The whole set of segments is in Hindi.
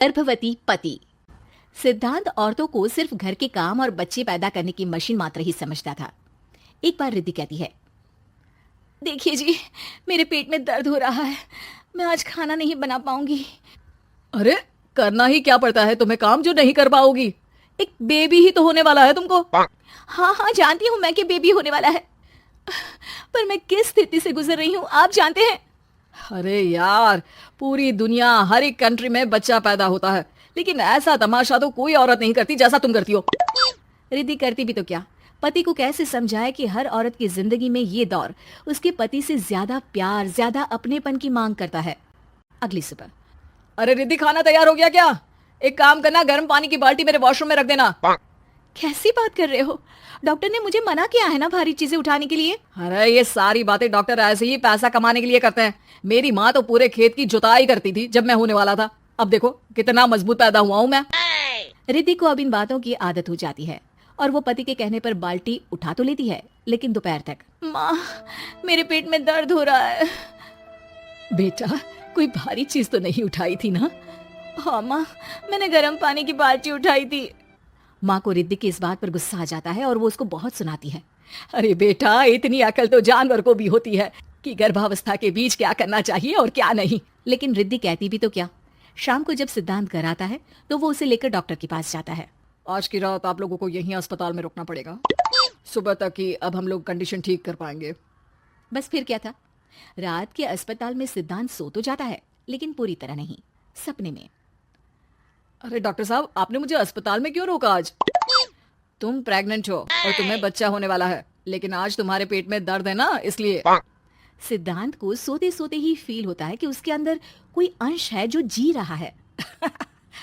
गर्भवती पति। सिद्धांत औरतों को सिर्फ घर के काम और बच्चे पैदा करने की मशीन मात्र ही समझता था। एक बार रिद्धि कहती है, देखिए जी, मेरे पेट में दर्द हो रहा है, मैं आज खाना नहीं बना पाऊंगी। अरे करना ही क्या पड़ता है तुम्हें काम जो नहीं कर पाओगी? एक बेबी ही तो होने वाला है तुमको। हाँ हाँ जानती हूँ मैं कि बेबी होने वाला है, पर मैं किस स्थिति से गुजर रही हूँ आप जानते हैं। अरे यार, पूरी दुनिया हर एक कंट्री में बच्चा पैदा होता है, लेकिन ऐसा तमाशा तो कोई औरत नहीं करती जैसा तुम करती हो। रिद्धि करती भी तो क्या, पति को कैसे समझाए कि हर औरत की जिंदगी में ये दौर उसके पति से ज्यादा प्यार, ज्यादा अपनेपन की मांग करता है। अगली सुबह, अरे रिद्धि, खाना तैयार हो गया क्या? एक काम करना, गर्म पानी की बाल्टी मेरे वॉशरूम में रख देना। कैसी बात कर रहे हो? डॉक्टर ने मुझे मना किया है ना भारी चीजें उठाने के लिए। अरे ये सारी बातें डॉक्टर ऐसे ही पैसा कमाने के लिए करते हैं। मेरी माँ तो पूरे खेत की जुताई करती थी जब मैं होने वाला था। अब देखो कितना मजबूत पैदा हुआ हूँ मैं। रिद्धि को अब इन बातों की आदत हो जाती है और वो पति के कहने पर बाल्टी उठा तो लेती है, लेकिन दोपहर तक, माँ मेरे पेट में दर्द हो रहा है। बेटा, कोई भारी चीज तो नहीं उठाई थी ना? हाँ माँ, मैंने गर्म पानी की बाल्टी उठाई थी। माँ को रिद्धि की इस बात पर गुस्सा आ जाता है और वो उसको बहुत सुनाती है। अरे बेटा, इतनी अकल तो जानवर को भी होती है कि गर्भावस्था के बीच क्या करना चाहिए और क्या नहीं। लेकिन रिद्धि कहती भी तो क्या। शाम को जब सिद्धांत घर आता है तो वो उसे लेकर डॉक्टर के पास जाता है। आज की रात आप लोगों को यहीं अस्पताल में रुकना पड़ेगा, सुबह तक ही अब हम लोग कंडीशन ठीक कर पाएंगे। बस फिर क्या था, रात के अस्पताल में सिद्धांत सो तो जाता है, लेकिन पूरी तरह नहीं, सपने में। अरे डॉक्टर साहब, आपने मुझे अस्पताल में क्यों रोका आज? तुम प्रेग्नेंट हो और तुम्हें बच्चा होने वाला है, लेकिन आज तुम्हारे पेट में दर्द है ना, इसलिए। सिद्धांत को सोते सोते ही फील होता है कि उसके अंदर कोई अंश है जो जी रहा है।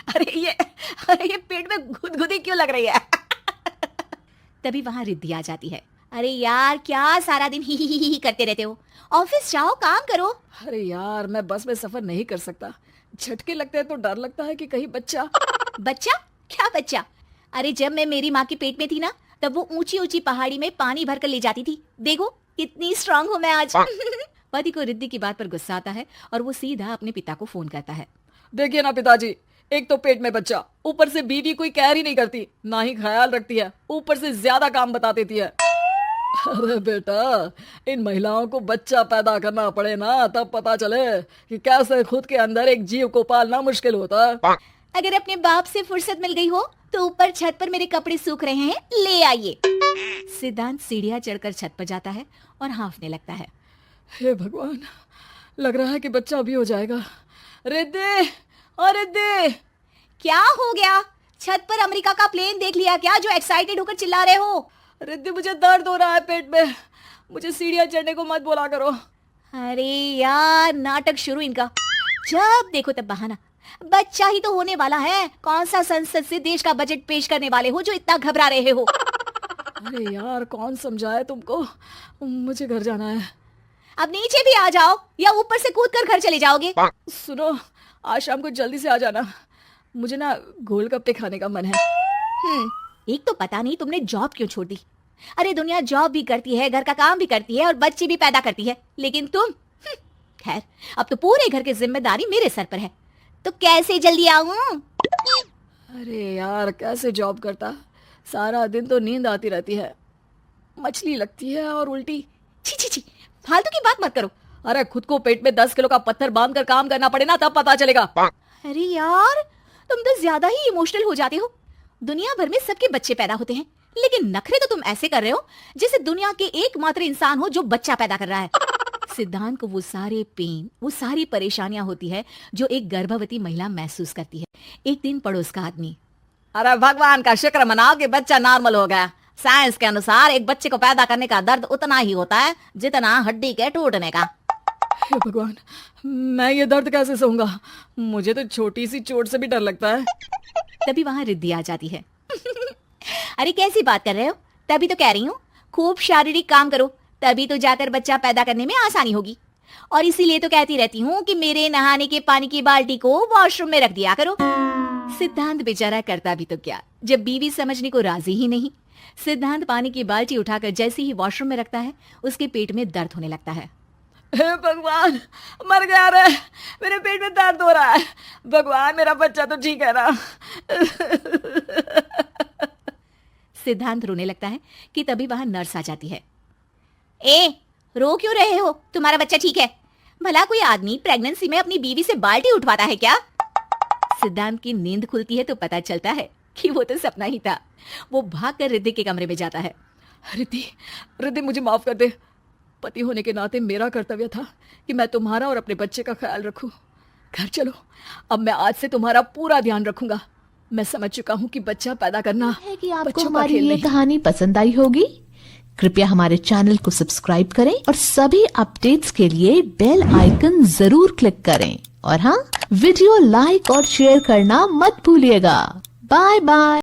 अरे ये पेट में गुदगुदी क्यों लग रही है? तभी वहां रिद्धि आ जाती है। अरे यार, क्या सारा दिन ही करते रहते हो, ऑफिस जाओ, काम करो। अरे यार, मैं बस में सफर नहीं कर सकता, झटके लगते हैं तो डर लगता है कि कहीं बच्चा। बच्चा? क्या बच्चा? अरे जब मैं मेरी माँ के पेट में थी ना, तब वो ऊंची ऊंची पहाड़ी में पानी भर कर ले जाती थी। देखो कितनी स्ट्रांग हूँ मैं आज। पति को रिद्धि की बात पर गुस्सा आता है और वो सीधा अपने पिता को फोन करता है। देखिए ना पिताजी, एक तो पेट में बच्चा, ऊपर से बीवी कोई केयर ही नहीं करती, ना ही ख्याल रखती है, ऊपर से ज्यादा काम बता देती है। अरे बेटा, इन महिलाओं को बच्चा पैदा करना पड़े ना, तब पता चले कि कैसे खुद के अंदर एक जीव को पालना मुश्किल होता है। अगर अपने बाप से फुर्सत मिल गई हो तो ऊपर छत पर मेरे कपड़े सूख रहे हैं, ले आइए। सिद्धांत सीढ़ियां चढ़कर छत पर जाता है और हाँफने लगता है। हे भगवान, लग रहा है कि बच्चा भी हो जाएगा। रिद्धि, और रिद्धि, क्या हो गया? छत पर अमेरिका का प्लेन देख लिया क्या जो एक्साइटेड होकर चिल्ला रहे हो? रिद्धि, मुझे दर्द हो रहा है पेट में, मुझे सीढ़ियां चढ़ने को मत बोला करो। अरे यार, नाटक शुरू इनका, जब देखो तब बहाना। बच्चा ही तो होने वाला है, कौन सा संसद से देश का बजट पेश करने वाले हो जो इतना घबरा रहे हो? अरे यार, कौन समझाए तुमको, मुझे घर जाना है। अब नीचे भी आ जाओ या ऊपर से कूद कर घर चले जाओगे? सुनो, आज शाम को जल्दी से आ जाना, मुझे ना गोलगप्पे खाने का मन है। एक तो पता नहीं तुमने जॉब क्यों छोड़ दी। अरे दुनिया जॉब भी करती है, घर का काम भी करती है और बच्चे भी पैदा करती है, लेकिन तुम, खैर, अब तो पूरे घर की जिम्मेदारी मेरे सर पर है, तो कैसे जल्दी आऊं? अरे यार, कैसे जॉब करता, सारा दिन तो नींद आती रहती है, मछली लगती है और उल्टी। छी छी छी, फालतू की बात मत करो। अरे खुद को पेट में 10 किलो का पत्थर बांध कर काम करना पड़े ना, तब पता चलेगा। अरे यार, तुम तो ज्यादा ही इमोशनल हो जाते हो। दुनिया भर में सबके बच्चे पैदा होते हैं, लेकिन नखरे तो तुम ऐसे कर रहे हो जैसे दुनिया के एकमात्र इंसान हो जो बच्चा पैदा कर रहा है। सिद्धांत को वो सारे पेन, वो सारी परेशानियां होती है जो एक गर्भवती महिला महसूस करती है। एक दिन पड़ोस का आदमी, अरे भगवान का शुक्र मनाओ कि बच्चा नॉर्मल हो गया। साइंस के अनुसार एक बच्चे को पैदा करने का दर्द उतना ही होता है जितना हड्डी के टूटने का। हे भगवान, मैं ये दर्द कैसे सहूंगा, मुझे तो छोटी सी चोट से भी डर लगता है। तभी वहां रिद्धि आ जाती है। अरे कैसी बात कर रहे हो? तभी तो कह रही हूँ, खूब शारीरिक काम करो, तभी तो जाकर बच्चा पैदा करने में आसानी होगी। और इसीलिए तो कहती रहती हूँ कि मेरे नहाने के पानी की बाल्टी को वॉशरूम में रख दिया करो। सिद्धांत बेचारा करता भी तो क्या, जब बीवी समझने को राजी ही नहीं। सिद्धांत पानी की बाल्टी उठाकर जैसे ही वॉशरूम में रखता है, उसके पेट में दर्द होने लगता है। हे भगवान, मर गया रे, मेरे पेट में दर्द हो रहा है। भगवान, मेरा बच्चा तो ठीक है ना? सिद्धांत रोने लगता है कि तभी वहां नर्स आ जाती है। ए, रो क्यों रहे हो? तुम्हारा बच्चा ठीक है? भला कोई आदमी प्रेगनेंसी में अपनी बीवी से बाल्टी उठवाता है क्या? सिद्धांत की नींद खुलती है तो पता चलता है कि वो तो सपना ही था। वो भागकर रिद्धि के कमरे में जाता है। रिद्धि, रिद्धि, मुझे माफ कर दे। पति होने के नाते मेरा कर्तव्य था कि मैं तुम्हारा और अपने बच्चे का ख्याल रखूं। घर चलो, अब मैं आज से तुम्हारा पूरा ध्यान रखूंगा। मैं समझ चुका हूँ कि बच्चा पैदा करना है कि आपको बच्चों का हमारी खेल ये नहीं। कहानी पसंद आई होगी। कृपया हमारे चैनल को सब्सक्राइब करें और सभी अपडेट्स के लिए बेल आइकन जरूर क्लिक करें। और हाँ, वीडियो लाइक और शेयर करना मत भूलिएगा। Bye bye.